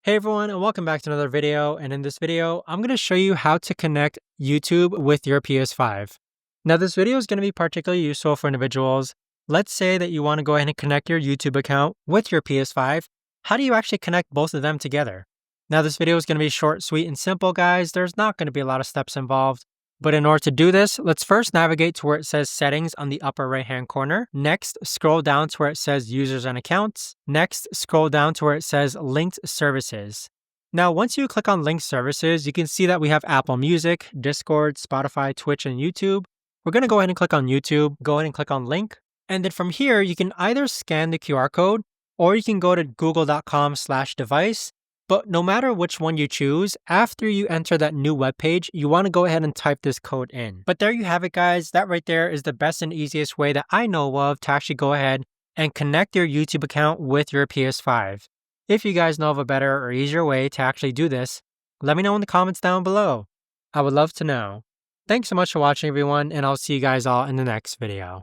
Hey everyone, and welcome back to another video. And in this video, I'm going to show you how to connect YouTube with your PS5. Now, this video is going to be particularly useful for individuals. Let's say that you want to go ahead and connect your YouTube account with your PS5. How do you actually connect both of them together? Now, this video is going to be short, sweet, and simple, guys. There's not going to be a lot of steps involved. But in order to do this, let's first navigate to where it says Settings on the upper right-hand corner. Next, scroll down to where it says Users and Accounts. Next, scroll down to where it says Linked Services. Now, once you click on Linked Services, you can see that we have Apple Music, Discord, Spotify, Twitch, and YouTube. We're going to go ahead and click on YouTube, go ahead and click on Link. And then from here, you can either scan the QR code or you can go to google.com/device. But no matter which one you choose, after you enter that new web page, you want to go ahead and type this code in. But there you have it, guys. That right there is the best and easiest way that I know of to actually go ahead and connect your YouTube account with your PS5. If you guys know of a better or easier way to actually do this, let me know in the comments down below. I would love to know. Thanks so much for watching, everyone, and I'll see you guys all in the next video.